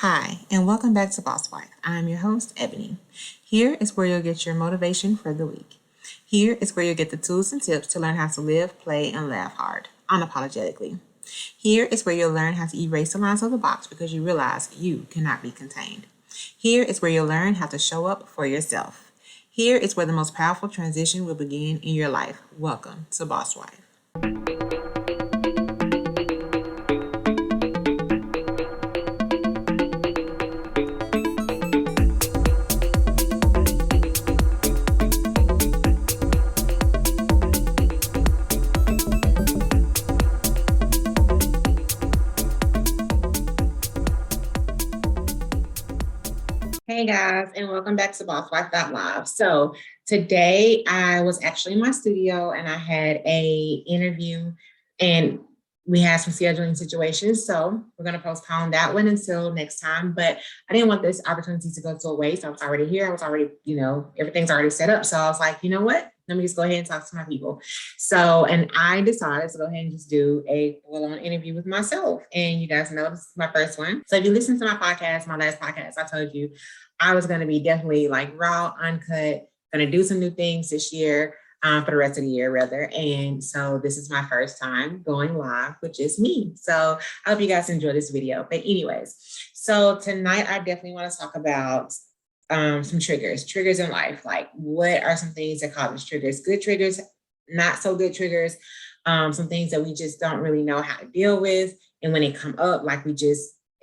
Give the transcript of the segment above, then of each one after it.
Hi, and welcome back to Boss Wife. I'm your host, Ebony. Here is where you'll get your motivation for the week. Here is where you'll get the tools and tips to learn how to live, play, and laugh hard, unapologetically. Here is where you'll learn how to erase the lines of the box because you realize you cannot be contained. Here is where you'll learn how to show up for yourself. Here is where the most powerful transition will begin in your life. Welcome to Boss Wife. Hey guys, and welcome back to BossWife.live. So today I was actually in my studio and I had a interview and we had some scheduling situations. So we're going to postpone that one until next time. But I didn't want this opportunity to go to a waste. I was already here. I was already, everything's already set up. So I was like, you know what? Let me just go ahead and talk to my people. So, and I decided to go ahead and just do a full-on interview with myself. And you guys know this is my first one. So if you listen to my podcast, my last podcast, I told you I was going to be definitely like raw, uncut, going to do some new things this year, for the rest of the year rather. And so this is my first time going live, which is me. So I hope you guys enjoy this video. But anyways, so tonight I definitely want to talk about some triggers in life. Like what are some things that cause triggers? Good triggers, not so good triggers, some things that we just don't really know how to deal with. And when they come up, like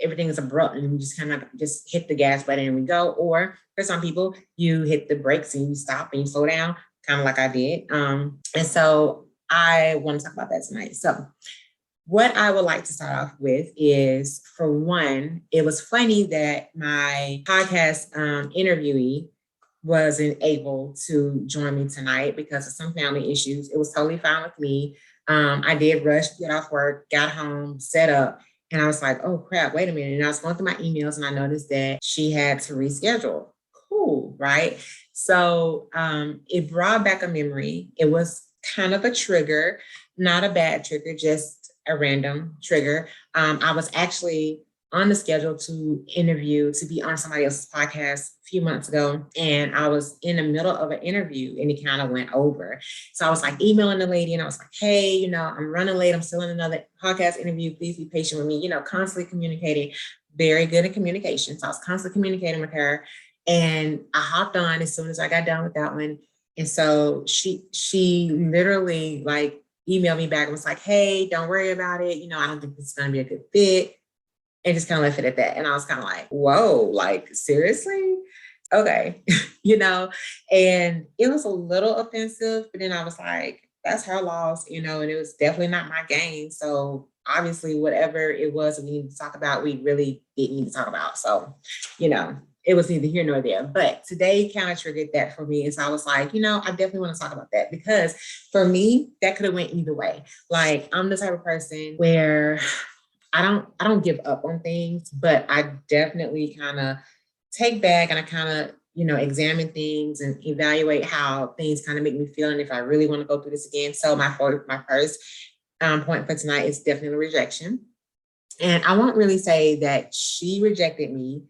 everything is abrupt and we just kind of just hit the gas button and we go. Or for some people, you hit the brakes and you stop and you slow down, kind of like I did. And so I want to talk about that tonight. So what I would like to start off with is, for one, it was funny that my podcast interviewee wasn't able to join me tonight because of some family issues. It was totally fine with me. I did rush, get off work, got home, set up, and I was like, oh crap, wait a minute. And I was going through my emails and I noticed that she had to reschedule. Cool, right? So it brought back a memory. It was kind of a trigger, not a bad trigger, just a random trigger. I was actually on the schedule to be on somebody else's podcast a few months ago. And I was in the middle of an interview and it kind of went over. So I was like emailing the lady and I was like, hey, I'm running late. I'm still in another podcast interview. Please be patient with me, constantly communicating, very good at communication. So I was constantly communicating with her and I hopped on as soon as I got done with that one. And so she literally like emailed me back and was like, hey, don't worry about it. I don't think this is going to be a good fit. And just kind of left it at that. And I was kind of like, whoa, like, seriously? Okay. And it was a little offensive, but then I was like, that's her loss, and it was definitely not my gain. So obviously, whatever it was that we needed to talk about, we really didn't need to talk about. So, it was neither here nor there. But today kind of triggered that for me. And so I was like, I definitely want to talk about that because for me, that could have went either way. Like, I'm the type of person where I don't give up on things, but I definitely kind of take back and I kind of, examine things and evaluate how things kind of make me feel and if I really want to go through this again. So my first point for tonight is definitely rejection. And I won't really say that she rejected me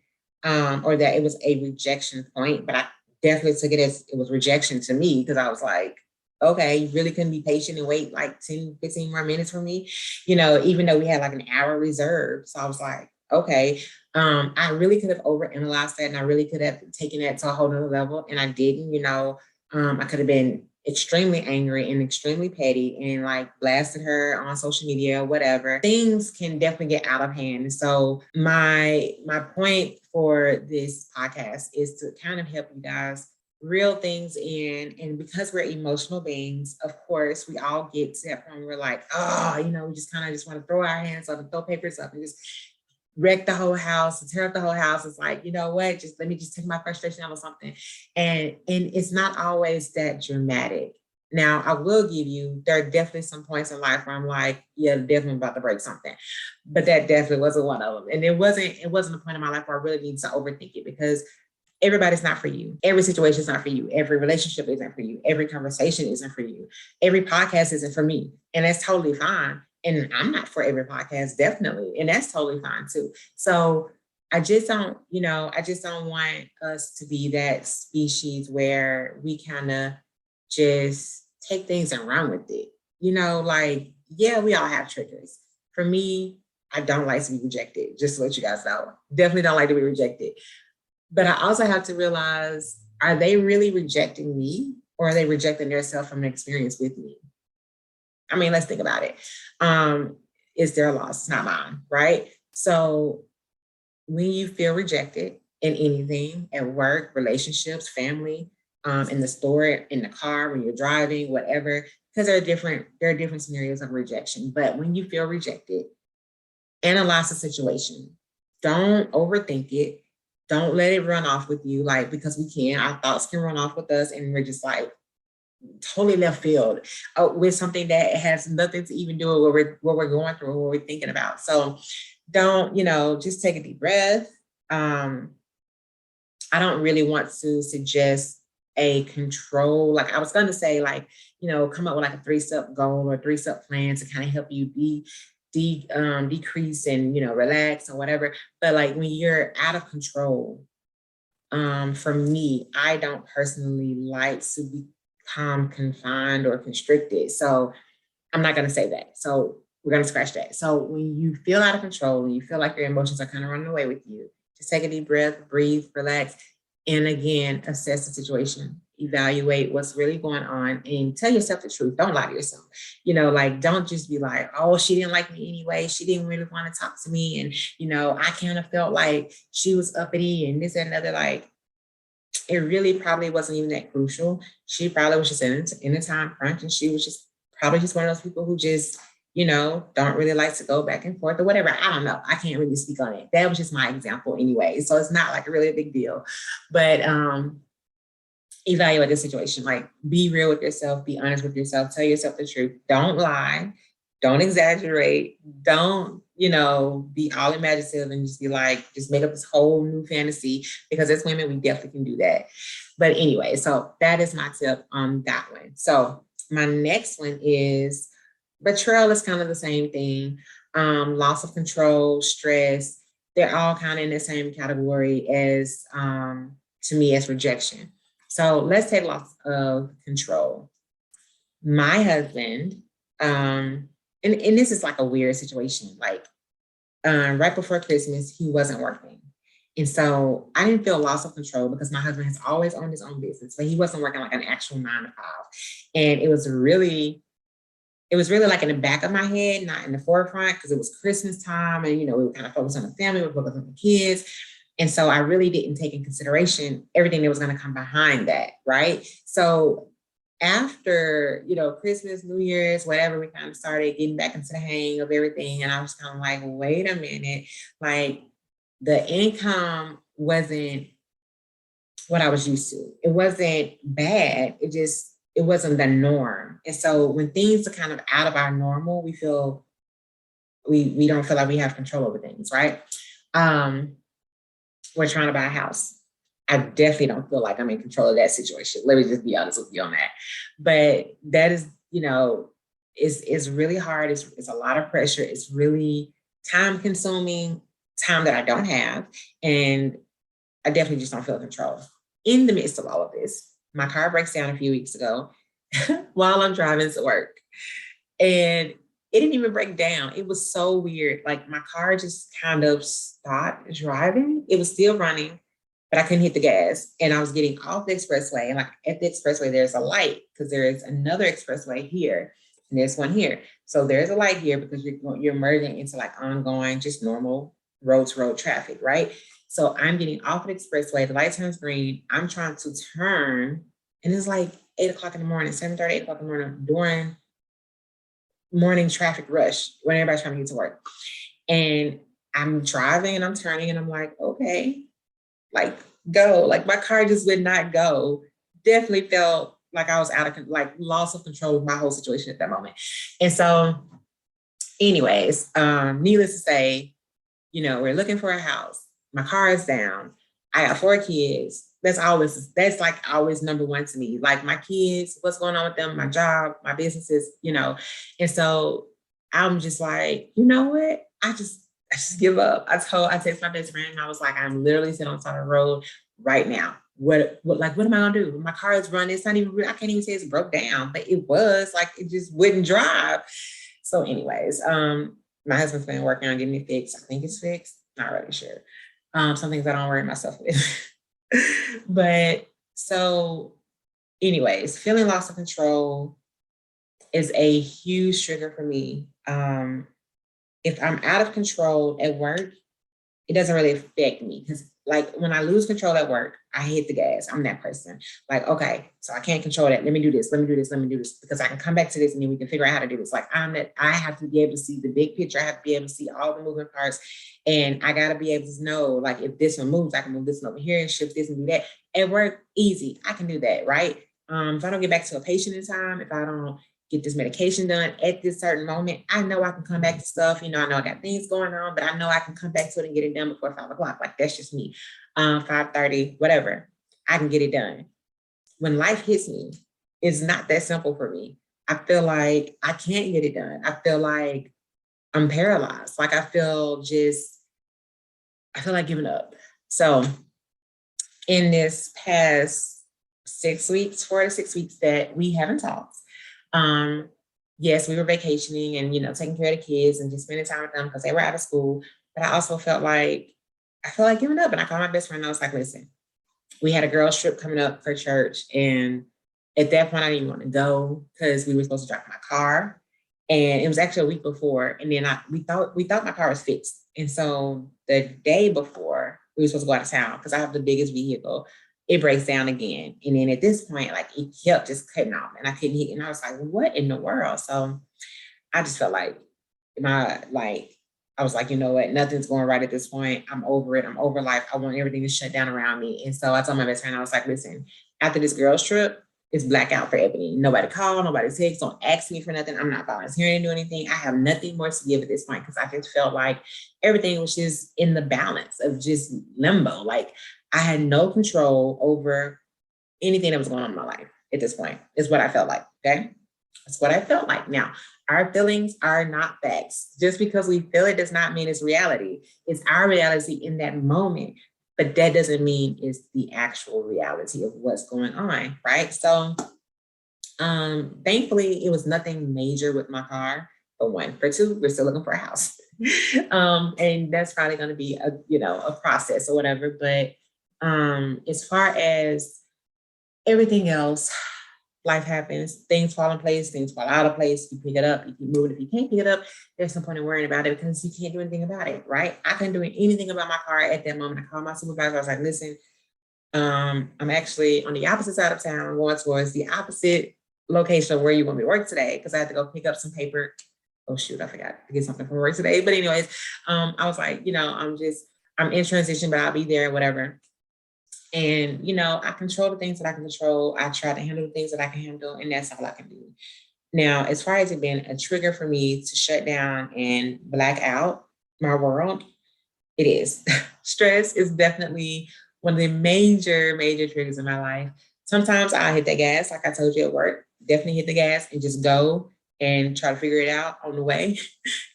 or that it was a rejection point, but I definitely took it as it was rejection to me because I was like, okay, you really couldn't be patient and wait like 10, 15 more minutes for me, even though we had like an hour reserved. So I was like, okay, I really could have overanalyzed that and I really could have taken that to a whole nother level. And I didn't, I could have been extremely angry and extremely petty and like blasted her on social media, whatever. Things can definitely get out of hand. So my point for this podcast is to kind of help you guys reel things in. And because we're emotional beings, of course, we all get to that point where we're like, we just kind of just want to throw our hands up and throw papers up and just wreck the whole house and tear up the whole house. It's like, you know what, just let me just take my frustration out of something. And it's not always that dramatic. Now, I will give you, there are definitely some points in life where I'm like, yeah, definitely about to break something. But that definitely wasn't one of them. And it wasn't a point in my life where I really need to overthink it because everybody's not for you. Every situation is not for you. Every relationship isn't for you. Every conversation isn't for you. Every podcast isn't for me. And that's totally fine. And I'm not for every podcast, definitely. And that's totally fine too. So I just don't, I just don't want us to be that species where we kind of just take things and run with it. Like, yeah, we all have triggers. For me, I don't like to be rejected, just to let you guys know. Definitely don't like to be rejected. But I also have to realize, are they really rejecting me, or are they rejecting themselves from an experience with me? I mean, let's think about it. It's their loss, it's not mine, right? So when you feel rejected in anything, at work, relationships, family, in the store, in the car, when you're driving, whatever, because there are different scenarios of rejection. But when you feel rejected, analyze the situation. Don't overthink it. Don't let it run off with you, like, because we can. Our thoughts can run off with us, and we're just like totally left field with something that has nothing to even do with what we're going through, what we're thinking about. So don't, just take a deep breath. I don't really want to suggest a control. Like I was going to say, like, come up with like a 3-step goal or 3-step plan to kind of help you decrease and, relax or whatever. But like when you're out of control, for me, I don't personally like to become confined or constricted. So I'm not going to say that. So we're going to scratch that. So when you feel out of control, when you feel like your emotions are kind of running away with you, just take a deep breath, breathe, relax, and again, assess the situation, evaluate what's really going on, and tell yourself the truth. Don't lie to yourself. Like, don't just be like, oh, she didn't like me anyway. She didn't really want to talk to me. And, I kind of felt like she was uppity and this and another. Like, it really probably wasn't even that crucial. She probably was just in a time crunch, and she was just probably just one of those people who just, don't really like to go back and forth or whatever. I don't know. I can't really speak on it. That was just my example anyway. So it's not like a really big deal. But evaluate the situation. Like, be real with yourself, be honest with yourself, tell yourself the truth. Don't lie, don't exaggerate, don't, be all imaginative and just be like, just make up this whole new fantasy, because as women, we definitely can do that. But anyway, so that is my tip on that one. So my next one is betrayal. Is kind of the same thing. Loss of control, stress, they're all kind of in the same category as, to me, as rejection. So let's take loss of control. My husband, and this is like a weird situation. Like, right before Christmas, he wasn't working. And so I didn't feel loss of control because my husband has always owned his own business, but he wasn't working like an actual 9 to 5. And it was really like in the back of my head, not in the forefront, because it was Christmas time and, we were kind of focused on the family, we were focused on the kids. And so I really didn't take in consideration everything that was going to come behind that, right? So after, Christmas, New Year's, whatever, we kind of started getting back into the hang of everything. And I was kind of like, wait a minute, like the income wasn't what I was used to. It wasn't bad. It wasn't the norm. And so when things are kind of out of our normal, we don't feel like we have control over things, right? We're trying to buy a house. I definitely don't feel like I'm in control of that situation. Let me just be honest with you on that. But that is, it's really hard. It's a lot of pressure. It's really time consuming, time that I don't have. And I definitely just don't feel control. In the midst of all of this, my car breaks down a few weeks ago while I'm driving to work. And it didn't even break down. It was so weird. Like my car just kind of stopped driving. It was still running, but I couldn't hit the gas. And I was getting off the expressway. And like at the expressway, there's a light because there is another expressway here and there's one here. So there's a light here because you're merging into like ongoing, just normal road to road traffic, right? So I'm getting off the expressway. The light turns green. I'm trying to turn, and it's like 8 o'clock in the morning, 7:30, 8 o'clock in the morning, during morning traffic rush when everybody's trying to get to work. And I'm driving and I'm turning and I'm like, okay, like go. Like my car just would not go. Definitely felt like I was out of, like loss of control of my whole situation at that moment. And so anyways, needless to say, we're looking for a house. My car is down. I got 4 kids. That's like always number one to me. Like my kids, what's going on with them, my job, my businesses, And so I'm just like, you know what? I just give up. I texted my best friend and I was like, I'm literally sitting on the side of the road right now. What am I gonna do? My car is running. It's not even I can't even say it's broke down, but it was like it just wouldn't drive. So, anyways, my husband's been working on getting it fixed. I think it's fixed. Not really sure. Some things I don't worry myself with. But so, anyways, feeling loss of control is a huge trigger for me. If I'm out of control at work, it doesn't really affect me because like when I lose control at work, I hit the gas. I'm that person. Like, okay, so I can't control that. Let me do this. Let me do this. Let me do this because I can come back to this and then we can figure out how to do this. Like I have to be able to see the big picture. I have to be able to see all the moving parts. And I got to be able to know, like, if this one moves, I can move this one over here and shift this and do that. At work, easy. I can do that, right? If I don't get back to a patient in time, if I don't get this medication done at this certain moment, I know I can come back to stuff. I know I got things going on, but I know I can come back to it and get it done before 5:00. Like that's just me. 5:30, whatever. I can get it done. When life hits me, it's not that simple for me. I feel like I can't get it done. I feel like I'm paralyzed. Like I feel like giving up. So in this past 6 weeks, 4 to 6 weeks that we haven't talked, yes, we were vacationing and, taking care of the kids and just spending time with them because they were out of school. But I also felt like giving up. And I called my best friend and I was like, listen, we had a girls trip coming up for church. And at that point, I didn't even want to go because we were supposed to drive my car. And it was actually a week before. And then we thought my car was fixed. And so the day before, we were supposed to go out of town because I have the biggest vehicle. It breaks down again. And then at this point, like it kept just cutting off and I couldn't hit. And I was like, what in the world? So I just felt like I was like, you know what? Nothing's going right at this point. I'm over it. I'm over life. I want everything to shut down around me. And so I told my best friend, I was like, listen, after this girls trip, it's blackout for Ebony. Nobody call, nobody text, don't ask me for nothing. I'm not volunteering to do anything. I have nothing more to give at this point because I just felt like everything was just in the balance of just limbo. Like I had no control over anything that was going on in my life at this point, is what I felt like. Okay. That's what I felt like. Now, our feelings are not facts. Just because we feel it does not mean it's reality. It's our reality in that moment, but that doesn't mean it's the actual reality of what's going on, right? So, thankfully, it was nothing major with my car. For one, for two, we're still looking for a house, and that's probably going to be a process or whatever. But as far as everything else, life happens, things fall in place, things fall out of place, you pick it up, you keep moving. If you can't pick it up, there's no point in worrying about it because you can't do anything about it, right? I couldn't do anything about my car at that moment. I called my supervisor, I was like, listen, I'm actually on the opposite side of town, going towards the opposite location of where you want me to work today, because I had to go pick up some paper. Oh shoot, I forgot to get something from work today. But anyways, I was like, I'm in transition, but I'll be there, whatever. And, I control the things that I can control. I try to handle the things that I can handle, and that's all I can do. Now, as far as it being a trigger for me to shut down and black out my world, it is. Stress is definitely one of the major, major triggers in my life. Sometimes I hit the gas, like I told you at work, definitely hit the gas and just go and try to figure it out on the way,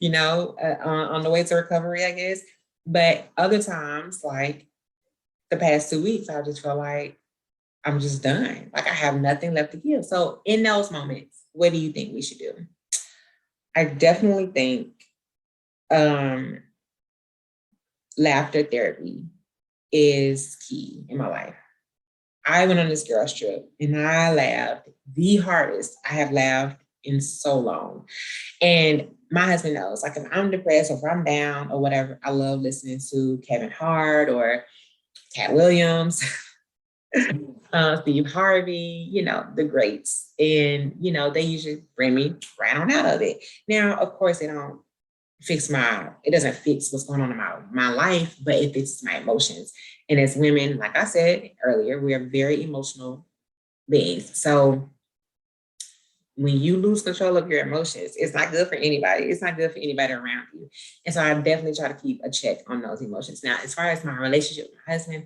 on the way to recovery, I guess. But other times, like the past 2 weeks, I just feel like I'm just done. Like I have nothing left to give. So in those moments, what do you think we should do? I definitely think laughter therapy is key in my life. I went on this girls trip and I laughed the hardest I have laughed in so long. And my husband knows, like if I'm depressed or if I'm down or whatever, I love listening to Kevin Hart or Cat Williams, Steve Harvey, the greats. And, they usually bring me right on out of it. Now, of course, it doesn't fix what's going on in my life, but it fixes my emotions. And as women, like I said earlier, we are very emotional beings. So when you lose control of your emotions, it's not good for anybody. It's not good for anybody around you. And so I definitely try to keep a check on those emotions. Now, as far as my relationship with my husband,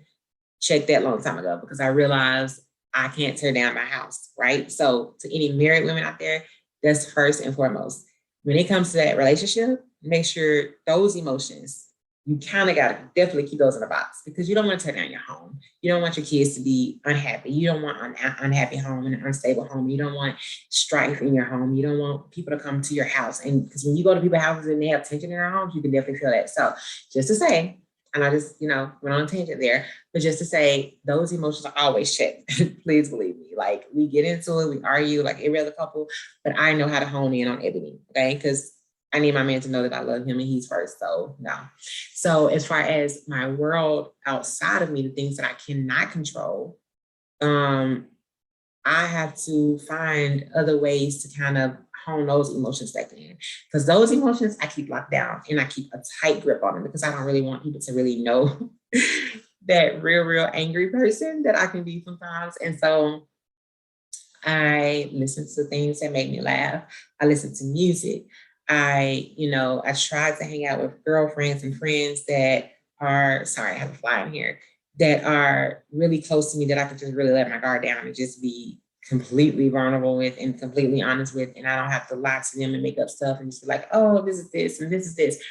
checked that long time ago because I realized I can't tear down my house, right? So to any married women out there, that's first and foremost. When it comes to that relationship, make sure those emotions, you kind of got to definitely keep those in a box because you don't want to tear down your home. You don't want your kids to be unhappy. You don't want an unhappy home and an unstable home. You don't want strife in your home. You don't want people to come to your house. And because when you go to people's houses and they have tension in their homes, you can definitely feel that. So just to say, and I just, went on a tangent there, but just to say those emotions are always checked. Please believe me. Like we get into it, we argue like every other couple, but I know how to hone in on Ebony, okay? Because I need my man to know that I love him and he's first. So no. So as far as my world outside of me, the things that I cannot control, I have to find other ways to kind of hone those emotions back in. Because those emotions I keep locked down and I keep a tight grip on them because I don't really want people to really know that real angry person that I can be sometimes. And so I listen to things that make me laugh. I listen to music. I try to hang out with girlfriends and friends that are, sorry, I have a fly in here, that are really close to me that I can just really let my guard down and just be completely vulnerable with and completely honest with. And I don't have to lie to them and make up stuff and just be like, oh, this is this and this is this.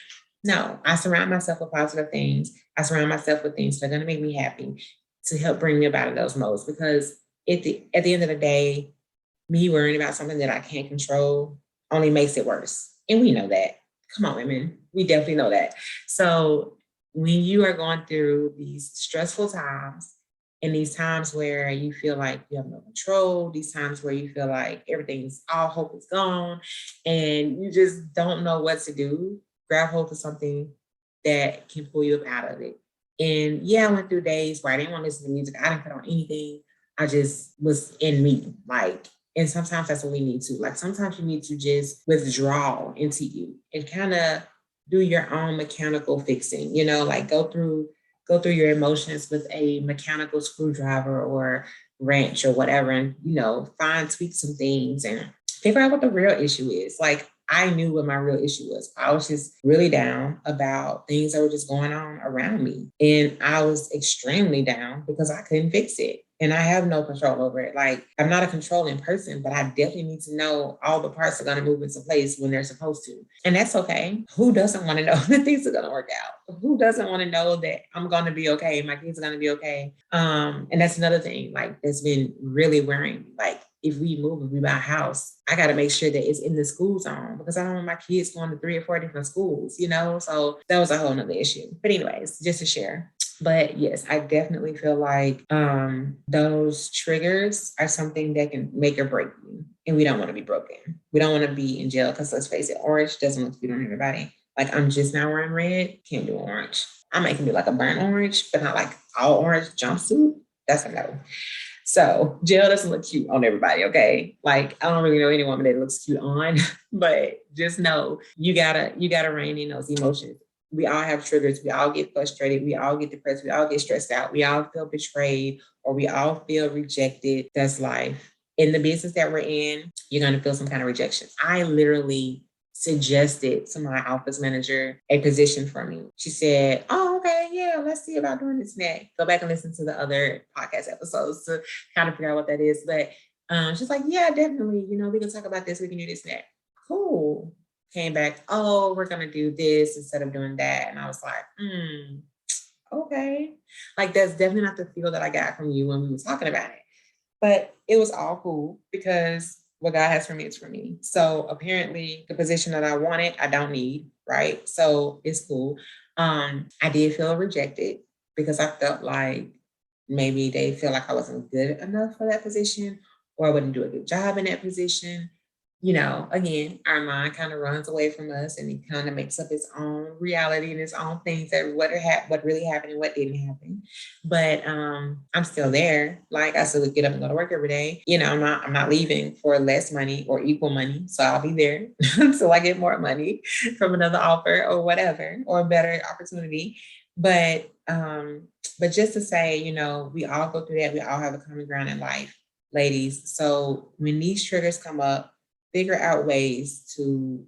No, I surround myself with positive things. I surround myself with things that are going to make me happy to help bring me about in those modes. Because at the end of the day, me worrying about something that I can't control only makes it worse. And we know that. Come on, women. We definitely know that. So when you are going through these stressful times and these times where you feel like you have no control, these times where you feel like everything's all hope is gone and you just don't know what to do, grab hold of something that can pull you up out of it. And yeah, I went through days where I didn't want to listen to music. I didn't put on anything. I just was in me, like, and sometimes that's what we need to. Like sometimes you need to just withdraw into you and kind of do your own mechanical fixing, like go through your emotions with a mechanical screwdriver or wrench or whatever, and tweak some things and figure out what the real issue is. Like I knew what my real issue was. I was just really down about things that were just going on around me. And I was extremely down because I couldn't fix it. And I have no control over it. Like, I'm not a controlling person, but I definitely need to know all the parts are going to move into place when they're supposed to. And that's okay. Who doesn't want to know that things are going to work out? Who doesn't want to know that I'm going to be okay? My kids are going to be okay. And that's another thing, like, that's been really wearing me. Like, if we buy a house, I got to make sure that it's in the school zone because I don't want my kids going to 3 or 4 different schools, So that was a whole nother issue. But anyways, just to share. But yes, I definitely feel like those triggers are something that can make or break you. And we don't want to be broken. We don't want to be in jail because let's face it, orange doesn't look good on everybody. Like I'm just now wearing red, can't do orange. I might can do like a burnt orange, but not like all orange jumpsuit. That's a no. So gel doesn't look cute on everybody, okay? Like I don't really know any woman that looks cute on, but just know you gotta rein in those emotions. We all have triggers. We all get frustrated. We all get depressed. We all get stressed out. We all feel betrayed or we all feel rejected. That's life. In the business that we're in, you're going to feel some kind of rejection. I literally suggested to my office manager a position for me. She said, oh, okay, yeah, let's see about doing this next. Go back and listen to the other podcast episodes to kind of figure out what that is. But she's like, yeah, definitely. We can talk about this. We can do this next. Cool. Came back, oh, we're going to do this instead of doing that. And I was like, okay. Like, that's definitely not the feel that I got from you when we were talking about it. But it was all cool because what God has for me is for me. So apparently the position that I wanted, I don't need, right? So it's cool. I did feel rejected because I felt like maybe they feel like I wasn't good enough for that position or I wouldn't do a good job in that position. Again, our mind kind of runs away from us and it kind of makes up its own reality and its own things that what really happened and what didn't happen. But I'm still there. Like I still get up and go to work every day. I'm not leaving for less money or equal money. So I'll be there until I get more money from another offer or whatever, or a better opportunity. But just to say, we all go through that. We all have a common ground in life, ladies. So when these triggers come up, figure out ways to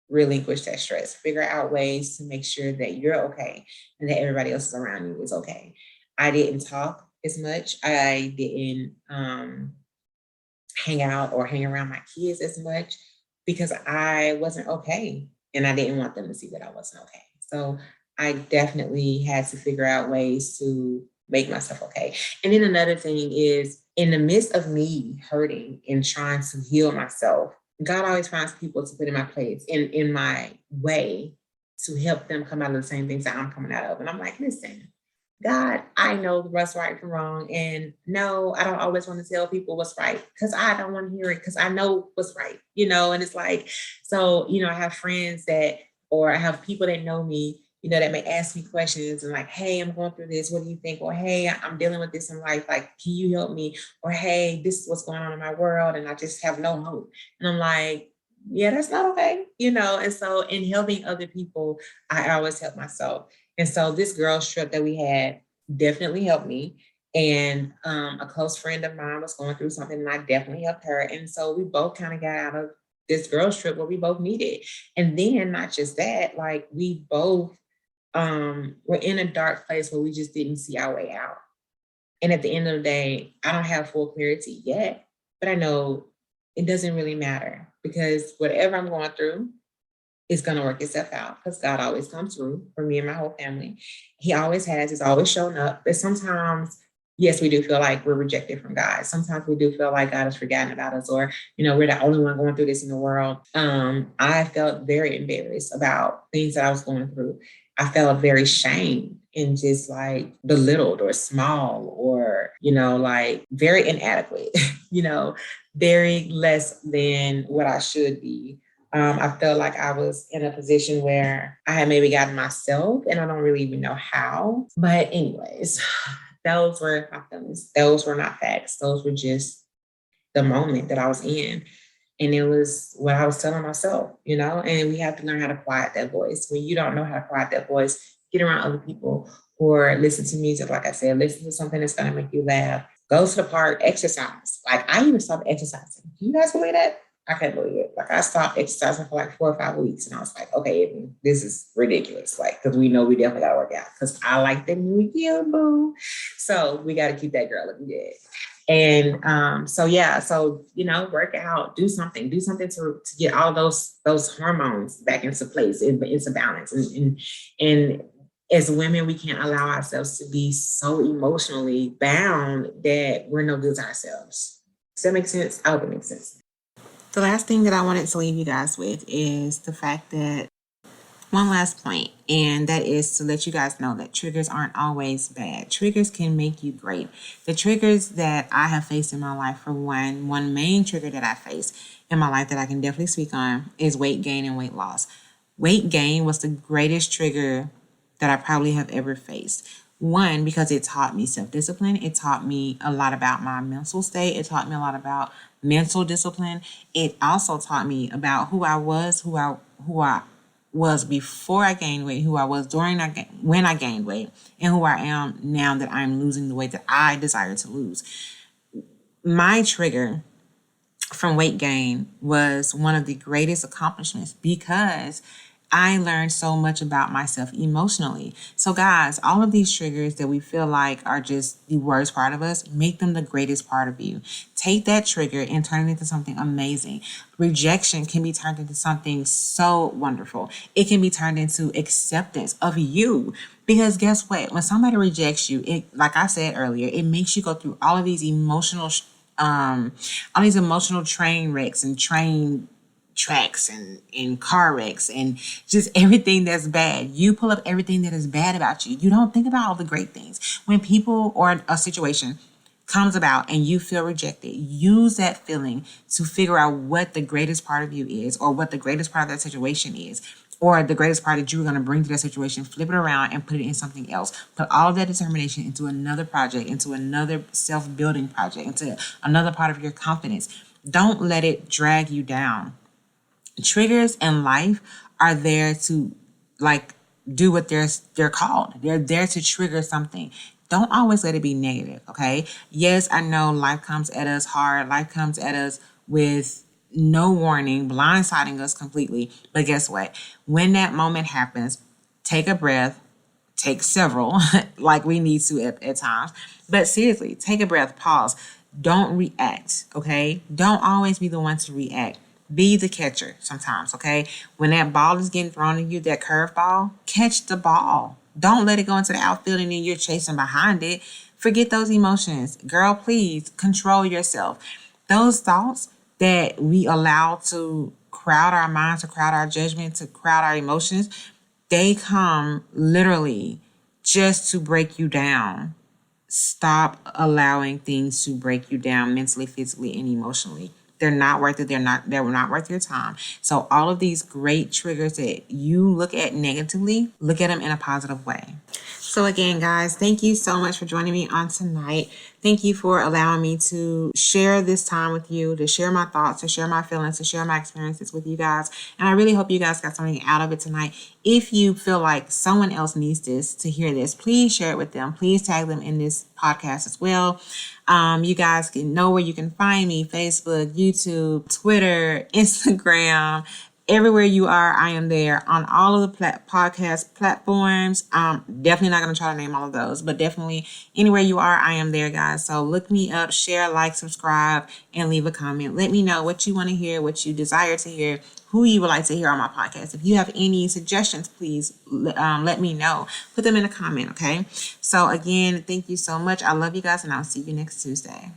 relinquish that stress, figure out ways to make sure that you're okay and that everybody else around you is okay. I didn't talk as much. I didn't hang out or hang around my kids as much because I wasn't okay. And I didn't want them to see that I wasn't okay. So I definitely had to figure out ways to make myself okay. And then another thing is, in the midst of me hurting and trying to heal myself, God always finds people to put in my place, in my way, to help them come out of the same things that I'm coming out of. And I'm like, listen, God, I know what's right from wrong. And no, I don't always want to tell people what's right because I don't want to hear it because I know what's right, and it's like, so, I have friends or I have people that know me, that may ask me questions and like, hey, I'm going through this. What do you think? Or, hey, I'm dealing with this in life. Like, can you help me? Or, hey, this is what's going on in my world. And I just have no hope. And I'm like, yeah, that's not okay, And so in helping other people, I always help myself. And so this girls trip that we had definitely helped me. And a close friend of mine was going through something and I definitely helped her. And so we both kind of got out of this girls trip where we both needed. And then not just that, like we both were in a dark place where we just didn't see our way out. And at the end of the day, I don't have full clarity yet, but I know it doesn't really matter because whatever I'm going through, it's going to work itself out because God always comes through for me and my whole family. He always has. He's always shown up. But sometimes, yes, we do feel like we're rejected from God. Sometimes we do feel like God has forgotten about us or, we're the only one going through this in the world. I felt very embarrassed about things that I was going through. I felt very shamed and just like belittled or small or, like very inadequate, very less than what I should be. I felt like I was in a position where I had maybe gotten myself and I don't really even know how. But anyways, those were my feelings. Those were not facts. Those were just the moment that I was in. And it was what I was telling myself, and we have to learn how to quiet that voice. When you don't know how to quiet that voice, get around other people or listen to music. Like I said, listen to something that's going to make you laugh. Go to the park, exercise. Like I even stopped exercising. Do you guys believe that? I can't believe it. Like I stopped exercising for like 4 or 5 weeks and I was like, okay, this is ridiculous. Like, cause we know we definitely gotta work out cause I like the new year, boo. So we got to keep that girl looking good. And so yeah, so work out, do something to get all those hormones back into place, into balance. And as women, we can't allow ourselves to be so emotionally bound that we're no good to ourselves. Does that make sense? I hope it makes sense. The last thing that I wanted to leave you guys with is the fact that one last point, and that is to let you guys know that triggers aren't always bad. Triggers can make you great. The triggers that I have faced in my life, for one main trigger that I face in my life that I can definitely speak on is weight gain and weight loss. Weight gain was the greatest trigger that I probably have ever faced. One, because it taught me self-discipline. It taught me a lot about my mental state. It taught me a lot about mental discipline. It also taught me about who I was, who I was before I gained weight, who I was when I gained weight, and who I am now that I'm losing the weight that I desire to lose. My trigger from weight gain was one of the greatest accomplishments because I learned so much about myself emotionally. So guys, all of these triggers that we feel like are just the worst part of us, make them the greatest part of you. Take that trigger and turn it into something amazing. Rejection can be turned into something so wonderful. It can be turned into acceptance of you. Because guess what? When somebody rejects you, it, like I said earlier, it makes you go through all of these emotional train wrecks and train tracks and car wrecks and just everything that's bad. You pull up everything that is bad about you. You don't think about all the great things. When people or a situation comes about and you feel rejected, use that feeling to figure out what the greatest part of you is or what the greatest part of that situation is or the greatest part that you're going to bring to that situation, flip it around and put it in something else. Put all of that determination into another project, into another self-building project, into another part of your confidence. Don't let it drag you down. Triggers in life are there to do what they're called. They're there to trigger something. Don't always let it be negative, okay? Yes, I know life comes at us hard. Life comes at us with no warning, blindsiding us completely. But guess what? When that moment happens, take a breath, take several, like we need to at times. But seriously, take a breath, pause. Don't react, okay? Don't always be the one to react. Be the catcher sometimes, okay? When that ball is getting thrown at you, that curve ball, catch the ball. Don't let it go into the outfield and then you're chasing behind it. Forget those emotions. Girl, please control yourself. Those thoughts that we allow to crowd our minds, to crowd our judgment, to crowd our emotions, they come literally just to break you down. Stop allowing things to break you down mentally, physically, and emotionally. They're not worth it. They're not worth your time. So all of these great triggers that you look at negatively, look at them in a positive way. So again, guys, thank you so much for joining me on tonight. Thank you for allowing me to share this time with you, to share my thoughts, to share my feelings, to share my experiences with you guys. And I really hope you guys got something out of it tonight. If you feel like someone else needs this, to hear this, please share it with them. Please tag them in this podcast as well. You guys can know where you can find me: Facebook, YouTube, Twitter, Instagram. Everywhere you are, I am there on all of the podcast platforms. Definitely not going to try to name all of those, but definitely anywhere you are, I am there, guys. So look me up, share, like, subscribe, and leave a comment. Let me know what you want to hear, what you desire to hear, who you would like to hear on my podcast. If you have any suggestions, please let me know. Put them in a comment, okay? So again, thank you so much. I love you guys, and I'll see you next Tuesday.